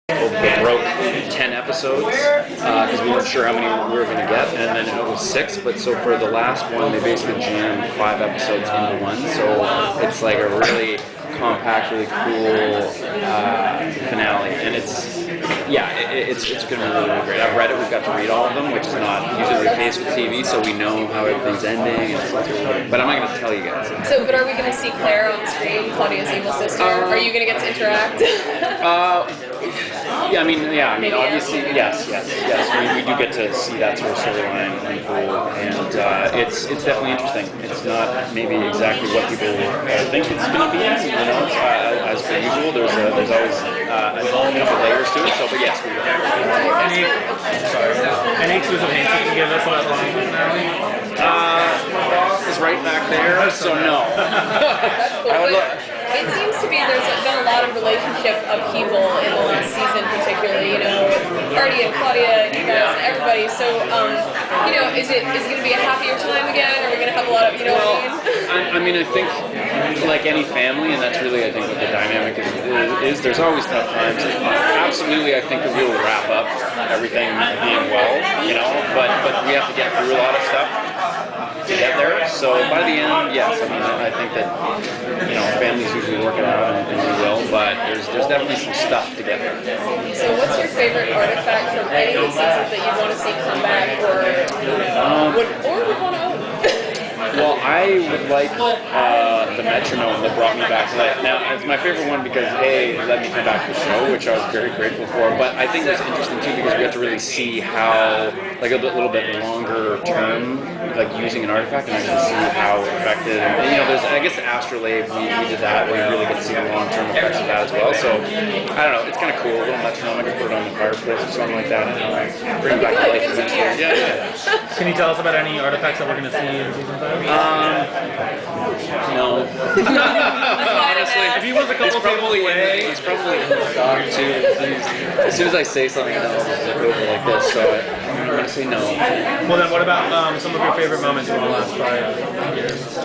wrote 10 episodes because we weren't sure how many we were going to get, and then it was 6. But so for the last one, they basically jammed 5 episodes into one. So it's like a really compact, really cool finale, and it's going to be really, really great. I've read it. We've got to read all of them, which is not usually the case with TV, so we know how everything's ending. But I'm not going to tell you guys. So, but are we going to see Claire on screen, Claudia's evil sister? Are you going to get to interact? Obviously, yes. We do get to see that sort of storyline unfold, and it's definitely interesting. It's not maybe exactly what people think it's going to be. As per usual, there's always layers to it. So, but yes, we will. Any exclusive hints you can give us about the finale? My boss is right back there, so no. That's cool. It seems to be there's been a lot of relationship upheaval in the last season, particularly, with Artie and Claudia, you guys, and everybody. So, is it going to be a happier time again? Are we going to have a lot of, what I mean? I think like any family, and that's really, I think, what the dynamic is there's always tough times. Absolutely, I think that we will wrap up everything being well, but we have to get through a lot of stuff to get there. So by the end, yes, I think that families usually work it out, and we will. But there's definitely some stuff to get there. So what's your favorite artifact from any of the seasons that you want to see come back, or would want to own? Well, I would like the metronome that brought me back to life. Now, it's my favorite one because A, it let me come back to the show, which I was very grateful for. But I think it's interesting too because we have to really see how, like a little bit longer term, like using an artifact and actually see how it affected. And there's, I guess, the astrolabe, we did that where you really get to see the long-term effects of that as well. So, I don't know, it's kind of cool. A little metronome, I could put it on the fireplace or something like that. And bring it back to life eventually. Yeah. Can you tell us about any artifacts that we're going to see in season 5? No. Honestly, if he was a couple tables away, he's probably in the dock too. As soon as I say something, I'll just look over like this. So I'm going to say no. Well, then, what about some of your favorite moments in the last 5 years?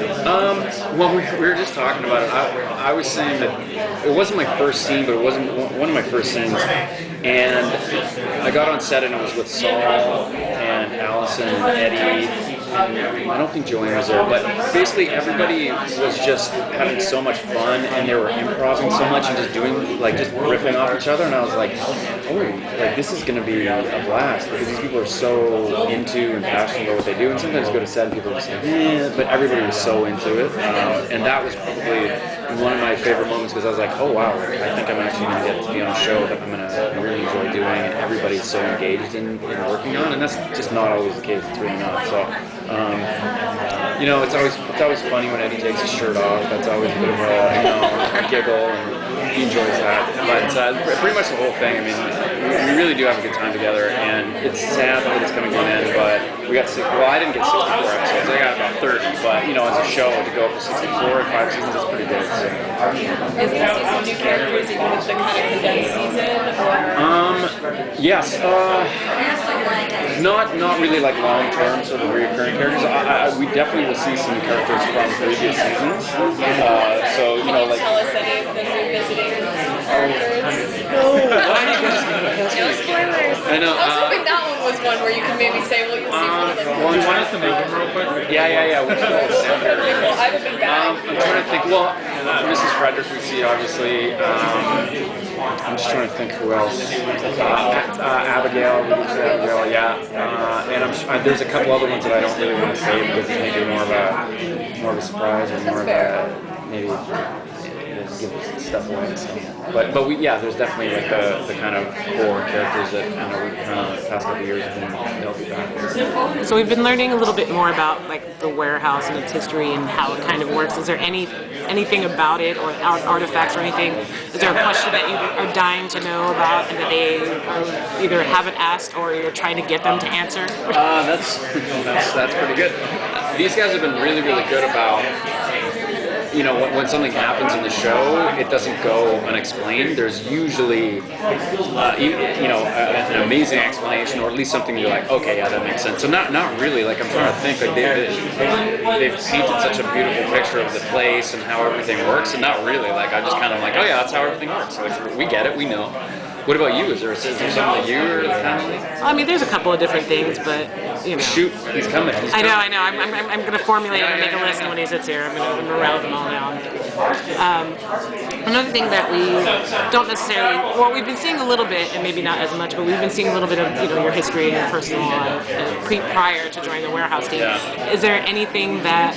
Well, we were just talking about it. I was saying that it wasn't my first scene, but it wasn't one of my first scenes. And I got on set, and it was with Saul and Allison and Eddie. I don't think Joanne was there, but basically everybody was just having so much fun, and they were improvising so much and just doing, just riffing off each other, and I was like, this is going to be a blast, because these people are so into and passionate about what they do, and sometimes you go to set and people are just like, but everybody was so into it, and that was probably one of my favorite moments, because I was like, oh wow, I think I'm actually going to get to be on a show that I'm going to really enjoy doing, and everybody's so engaged in working on, and that's just not always the case. It's really not. So it's always funny when Eddie takes his shirt off. That's always a bit of a giggle, and he enjoys that. But pretty much the whole thing. I mean, we really do have a good time together, and it's sad that it's coming to an end. But we got I didn't get 64 episodes. I got about 30. But as a show to go up to 64 in 5 seasons is pretty good. So. Is there some new characters even with the kind of condensed season? Yes. Not really like long-term sort of recurring characters. We definitely will see some characters from previous seasons. Can you tell us any of the new visiting characters? No spoilers. I know. I was hoping that one was one where you could maybe say, well, you'll see one of them. Well, you want us to make them real quick? Yeah. Okay, well, I have a big bag. I'm trying to think. Well, Mrs. Frederick we see, obviously. I'm just trying to think who else. Abigail, yeah. And there's a couple other ones that I don't really want to say because it's maybe more of a surprise or more of a maybe give stuff away. So. But there's definitely like the kind of core characters that we've the past couple of years have been they'll be back. So we've been learning a little bit more about the warehouse and its history and how it kind of works. Is there anything about it or artifacts or anything? Is there a question that you are dying to know about and that they either haven't asked or you're trying to get them to answer? That's pretty good. These guys have been really, really good about. When something happens in the show, it doesn't go unexplained. There's usually, an amazing explanation, or at least something you're like, okay, yeah, that makes sense. So not really. I'm trying to think. They've painted such a beautiful picture of the place and how everything works, and not really. I'm just kind of like, oh yeah, that's how everything works. So we get it, we know. What about you? Is there something that you're kind of like? I mean, there's a couple of different things, but you know. Shoot, he's coming. I know. I'm going to formulate and make a list when he sits here. I'm going to rattle them all down. Another thing that we don't necessarily, well, we've been seeing a little bit, and maybe not as much, but we've been seeing a little bit of your history and your personal life prior to joining the warehouse team. Yeah. Is there anything that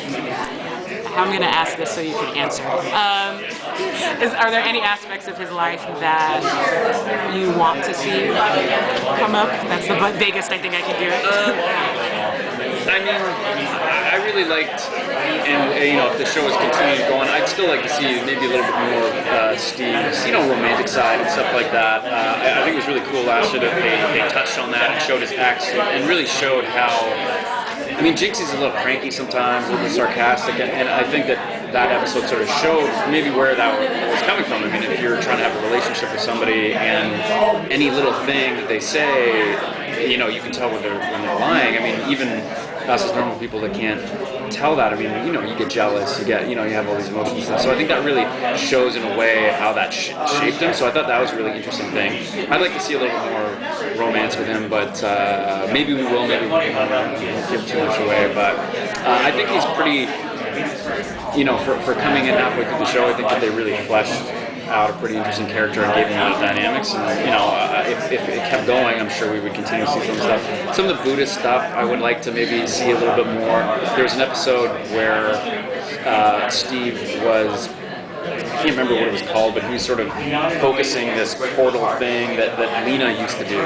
I'm going to ask this so you can answer? Are there any aspects of his life that you want to see come up? That's the biggest I think I can do it. I mean, I really liked, and if the show was continuing to go on, I'd still like to see maybe a little bit more of Steve's, romantic side and stuff like that. I think it was really cool last year that they touched on that and showed his ex and really showed how. I mean, Jinxie's a little cranky sometimes, a little bit sarcastic, and I think that episode sort of showed maybe where that was coming from. I mean, if you're trying to have a relationship with somebody and any little thing that they say, you can tell when they're lying. I mean, even us as normal people that can't tell that, I mean, you get jealous, you have all these emotions and stuff. So I think that really shows in a way how that shaped him. So I thought that was a really interesting thing. I'd like to see a little more romance with him, but maybe we will, maybe we won't give too much away. But I think he's pretty, for coming in halfway through the show, I think that they really fleshed out a pretty interesting character and gave him a lot of dynamics. And if it kept going, I'm sure we would continue to see some stuff. Some of the Buddhist stuff I would like to maybe see a little bit more. There was an episode where Steve was, I can't remember what it was called, but he was sort of focusing this portal thing that Lena used to do.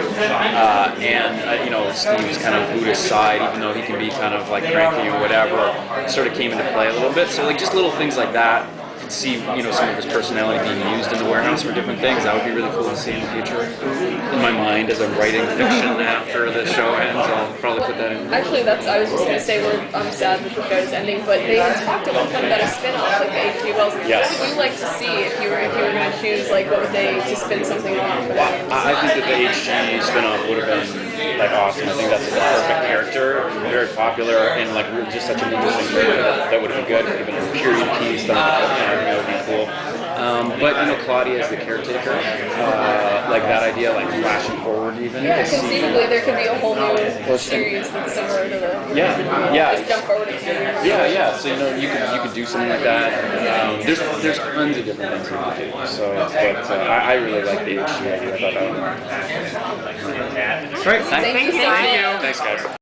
Steve's kind of Buddhist side, even though he can be kind of like cranky or whatever, sort of came into play a little bit. So like just little things like that. See, some of his personality being used in the warehouse for different things. That would be really cool to see in the future. In my mind, as I'm writing fiction after the show ends, I'll probably put that in. Actually, I was just going to say I'm sad that the show is ending, but they talked at one point about a spin-off, like the H.G. Wells. Yes. What would you like to see if you were going to choose? Like, what would they to spin something off? I think that the H.G. spin-off would have been awesome. I think that's the perfect character, very popular, and just such an interesting character that would have been good. It would have been a period piece. That would be cool. But Claudia is the caretaker. That idea, flashing forward even. Yeah, conceivably there could be a whole new series that's similar to the. Yeah. Just jump forward a few years. Yeah. So you could do something like that. There's tons of different things you could do. So, I really like the HG idea. I thought that would. Great. Thank you. Thanks, guys.